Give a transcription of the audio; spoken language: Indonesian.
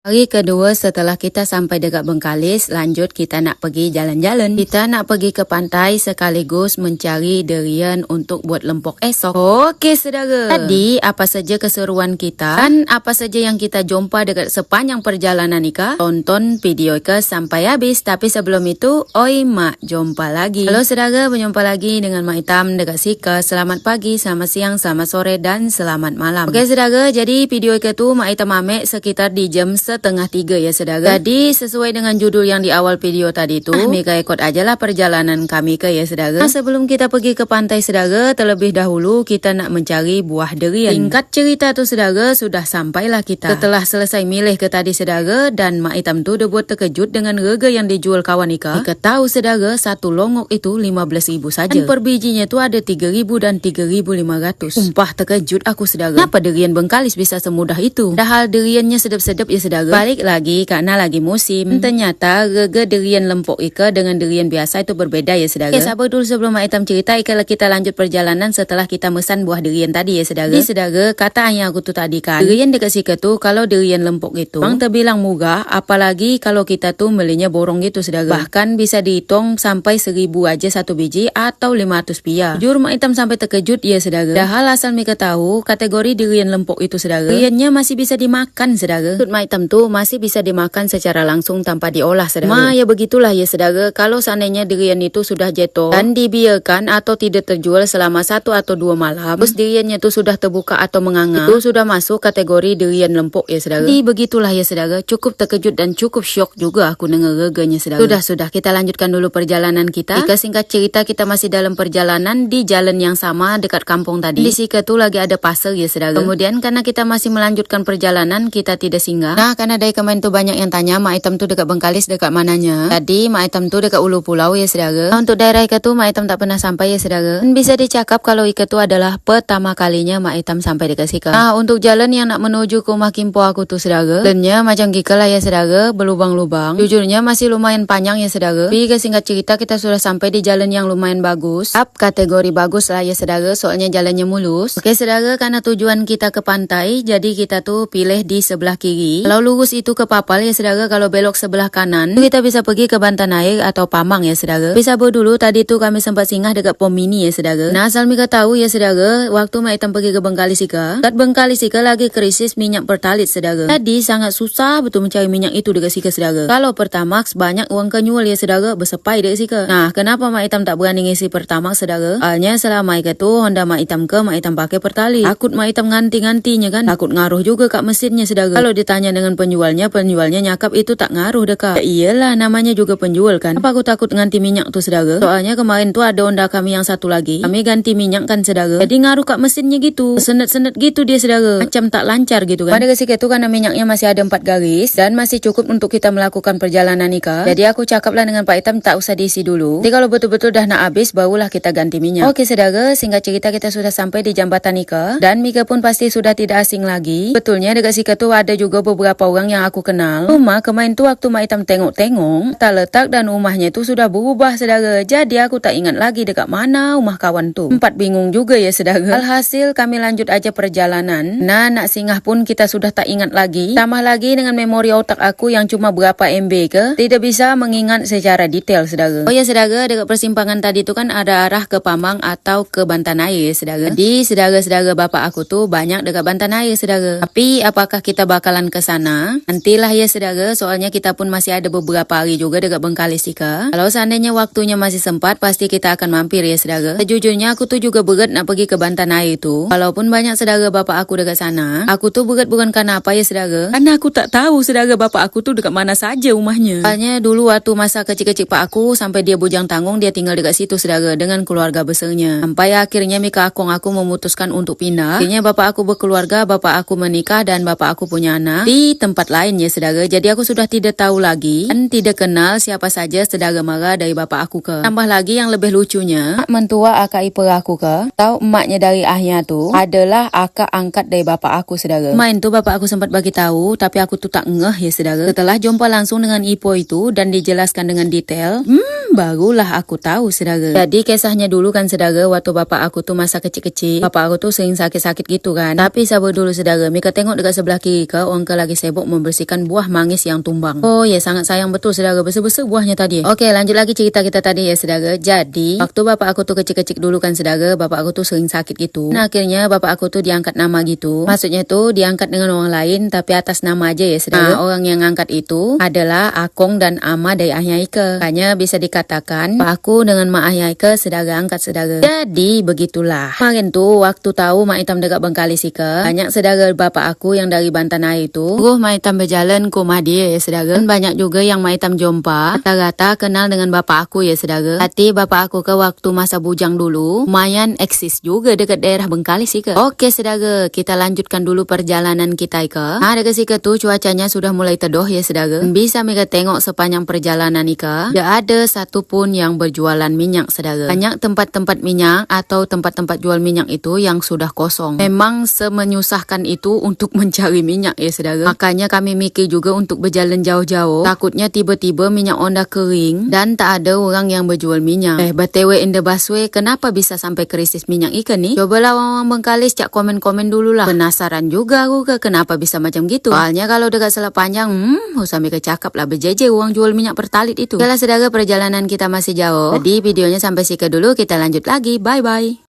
Hari kedua setelah kita sampai dekat Bengkalis, lanjut kita nak pergi jalan-jalan. Kita nak pergi ke pantai sekaligus mencari durian untuk buat lempok esok. Okey saudara. Tadi apa saja keseruan kita dan apa saja yang kita jumpa dekat sepanjang perjalanan Ika. Tonton video Ika sampai habis. Tapi sebelum itu, oi mak, jumpa lagi. Halo saudara, berjumpa lagi dengan Mak Hitam dekat Sika. Selamat pagi, selamat siang, selamat sore dan selamat malam. Okey saudara, jadi video Ika tu Mak Hitam ambil sekitar di jam 2:30 ya saudara. Jadi sesuai dengan judul yang di awal video tadi tu, Mika ikut ajalah perjalanan kami ke ya saudara. Nah, sebelum kita pergi ke pantai saudara, terlebih dahulu kita nak mencari buah durian. Singkat cerita tu saudara, sudah sampailah kita. Setelah selesai milih ke tadi saudara, dan Mak Hitam tu dia buat terkejut dengan harga yang dijual kawan Ika. Ika tahu saudara, satu longok itu 15,000 saja. Dan per bijinya tu ada 3,000 dan 3,500. Sumpah terkejut aku saudara. Kenapa durian Bengkalis bisa semudah itu? Padahal duriannya sedap-sedap ya saudara. Balik lagi karena lagi musim. Ternyata harga durian lempok Ika dengan durian biasa itu berbeda ya saudara. Okay, sabar dulu sebelum Mak Hitam cerita. Ika kita lanjut perjalanan setelah kita mesan buah durian tadi ya saudara. Jadi saudara, kata ayah aku tu tadi kan, durian dekat Sika tu kalau durian lempok itu memang terbilang murah, apalagi kalau kita tu belinya borong gitu saudara. Bahkan bisa dihitung sampai 1,000 aja satu biji atau 500 rupiah. Jujur Mak Hitam sampai terkejut ya saudara. Padahal asal Mika tahu kategori durian lempok itu saudara, duriannya masih bisa dimakan saudara. Maksud Mak Hitam tu masih bisa dimakan secara langsung tanpa diolah saudara. Ya begitulah ya saudara. Kalau seandainya durian itu sudah jatuh dan dibiarkan atau tidak terjual selama 1 atau 2 malam, terus duriannya itu sudah terbuka atau menganga, itu sudah masuk kategori durian lempok ya saudara. Jadi begitulah ya saudara. Cukup terkejut dan cukup syok juga aku dengar harganya saudara. Sudah kita lanjutkan dulu perjalanan kita. Jika singkat cerita, kita masih dalam perjalanan di jalan yang sama dekat kampung tadi. Di Sika tu lagi ada pasar ya saudara. Kemudian karena kita masih melanjutkan perjalanan, kita tidak singgah. Nah, karena dari kemarin tu banyak yang tanya Mak Hitam tu dekat Bengkalis dekat mananya. Tadi Mak Hitam tu dekat Ulu Pulau ya saudara. Nah, untuk daerah Ika tu Mak Hitam tak pernah sampai ya saudara. Dan bisa dicakap kalau Ika tu adalah pertama kalinya Mak Hitam sampai dekat Sika. Nah, untuk jalan yang nak menuju ke rumah kimpo aku tu saudara, jalannya macam gika lah ya saudara, berlubang-lubang. Jujurnya masih lumayan panjang ya saudara. Tapi singkat cerita kita sudah sampai di jalan yang lumayan bagus. Up kategori bagus lah ya saudara, soalnya jalannya mulus. Oke saudara, karena tujuan kita ke pantai, jadi kita tu pilih di sebelah kiri. Kalau lurus itu ke Papal ya saudara, kalau belok sebelah kanan kita bisa pergi ke Bantan Air atau Pamang ya saudara. Bisa dulu tadi tu kami sempat singgah dekat pom mini ya saudara. Nah, asal Mika tahu ya saudara, waktu Mak Hitam pergi ke Bengkalis Ika, dekat Bengkalis Ika lagi krisis minyak pertalit saudara. Tadi sangat susah betul mencari minyak itu dekat Sika saudara. Kalau Pertamax banyak orang kenyual ya saudara, bersepai dekat Sika. Nah, kenapa Mak Hitam tak berani ngisi Pertamax saudara? Soalnya selama Ika tu Honda Mak Hitam Mak Hitam pakai pertalit. Takut Mak Hitam nganti-ngantinya kan. Takut ngaruh juga kat mesinnya saudara. Kalau ditanya dengan penjualnya nyakap itu tak ngaruh dekat. Ya iyalah, namanya juga penjual kan. Apa aku takut ganti minyak tu saudara? Soalnya kemarin tu ada Honda kami yang satu lagi, kami ganti minyak kan saudara. Jadi ngaruh kat mesinnya gitu. Senet-senet gitu dia saudara. Macam tak lancar gitu kan. Pada kesik itu karena minyaknya masih ada 4 garis dan masih cukup untuk kita melakukan perjalanan Ika. Jadi aku cakaplah dengan Pak Hitam tak usah diisi dulu. Jadi kalau betul-betul dah nak habis barulah kita ganti minyak. Oke saudara, singkat cerita kita sudah sampai di jambatan Ika dan Mika pun pasti sudah tidak asing lagi. Betulnya dekat Sika tu ada juga beberapa orang yang aku kenal. Cuma kemarin tu waktu Mak Hitam tengok-tengok, tak letak dan rumahnya tu sudah berubah saudara. Jadi aku tak ingat lagi dekat mana rumah kawan tu. Sempat bingung juga ya saudara. Alhasil kami lanjut aja perjalanan. Nah, nak singgah pun kita sudah tak ingat lagi. Tambah lagi dengan memori otak aku yang cuma berapa MB ke, tidak bisa mengingat secara detail saudara. Oh ya saudara, dekat persimpangan tadi tu kan ada arah ke Pamang atau ke Bantan Air saudara. Jadi saudara-saudara bapak aku tu banyak dekat Bantan Air saudara. Tapi apakah kita bakalan ke sana? Nantilah ya saudara, soalnya kita pun masih ada beberapa hari juga dekat Bengkalis Ika. Kalau seandainya waktunya masih sempat, pasti kita akan mampir ya saudara. Sejujurnya aku tu juga berat nak pergi ke Bantan Air tu. Walaupun banyak saudara bapak aku dekat sana, aku tu berat bukan karena apa ya saudara, karena aku tak tahu saudara bapak aku tu dekat mana saja rumahnya. Soalnya dulu waktu masa kecil-kecil pak aku sampai dia bujang tanggung, dia tinggal dekat situ saudara dengan keluarga besarnya. Sampai akhirnya Mika akong aku memutuskan untuk pindah. Akhirnya bapak aku berkeluarga, bapak aku menikah dan bapak aku punya anak di tempat lain ya saudara. Jadi aku sudah tidak tahu lagi dan tidak kenal siapa saja saudara mara dari bapak aku ke. Tambah lagi yang lebih lucunya, mentua akak ipar aku ke, tahu emaknya dari ahnya tu adalah akak angkat dari bapak aku saudara. Main tu bapak aku sempat bagi tahu, tapi aku tu tak ngeh ya saudara. Setelah jumpa langsung dengan ipo itu dan dijelaskan dengan detail, barulah aku tahu saudara. Jadi kisahnya dulu kan saudara, waktu bapak aku tu masa kecil-kecil, bapak aku tu sering sakit-sakit gitu kan. Tapi sabar dulu saudara, Mika tengok dekat sebelah kiri ke, orang ke lagi sibuk membersihkan buah manggis yang tumbang. Oh ya, sangat sayang betul saudara, besar-besar buahnya tadi. Oke, lanjut lagi cerita kita tadi ya saudara. Jadi, waktu bapak aku tuh kecil-kecil dulu kan saudara, bapak aku tuh sering sakit gitu. Nah, akhirnya bapak aku tuh diangkat nama gitu. Maksudnya tuh diangkat dengan orang lain tapi atas nama aja ya saudara. Nah, orang yang ngangkat itu adalah akong dan ama dari ayah Ike. Makanya bisa dikatakan Pak aku dengan mak ayah Ike saudara angkat saudara. Jadi, begitulah. Kemarin tuh waktu tahu Mak Itam dekat Bengkalis Ike, banyak saudara bapak aku yang dari Bantan Air itu Mak Itam berjalan ke rumah dia ya saudara. Dan banyak juga yang Mak Itam jumpa rata-rata kenal dengan bapak aku ya saudara. Tapi bapak aku ke waktu masa bujang dulu lumayan eksis juga dekat daerah Bengkalis Ike. Oke saudara, kita lanjutkan dulu perjalanan kita Ike. Nah dekat Ike tuh cuacanya sudah mulai teduh ya saudara. Bisa mereka tengok sepanjang perjalanan Ike, tidak ada satupun yang berjualan minyak saudara. Banyak tempat-tempat minyak atau tempat-tempat jual minyak itu yang sudah kosong. Memang semenyusahkan itu untuk mencari minyak ya saudara. Makanya kami mikir juga untuk berjalan jauh-jauh. Takutnya tiba-tiba minyak onda kering dan tak ada orang yang berjual minyak. BTW in the busway, kenapa bisa sampai krisis minyak ikan nih? Cobalah orang Bengkalis cak komen-komen dulu lah. Penasaran juga aku kenapa bisa macam gitu. Soalnya kalau dekat Selat Panjang, usah mikir cakap lah berjejer uang jual minyak pertalit itu. Kalau saudara perjalanan kita masih jauh. Jadi videonya sampai sini dulu, kita lanjut lagi. Bye-bye.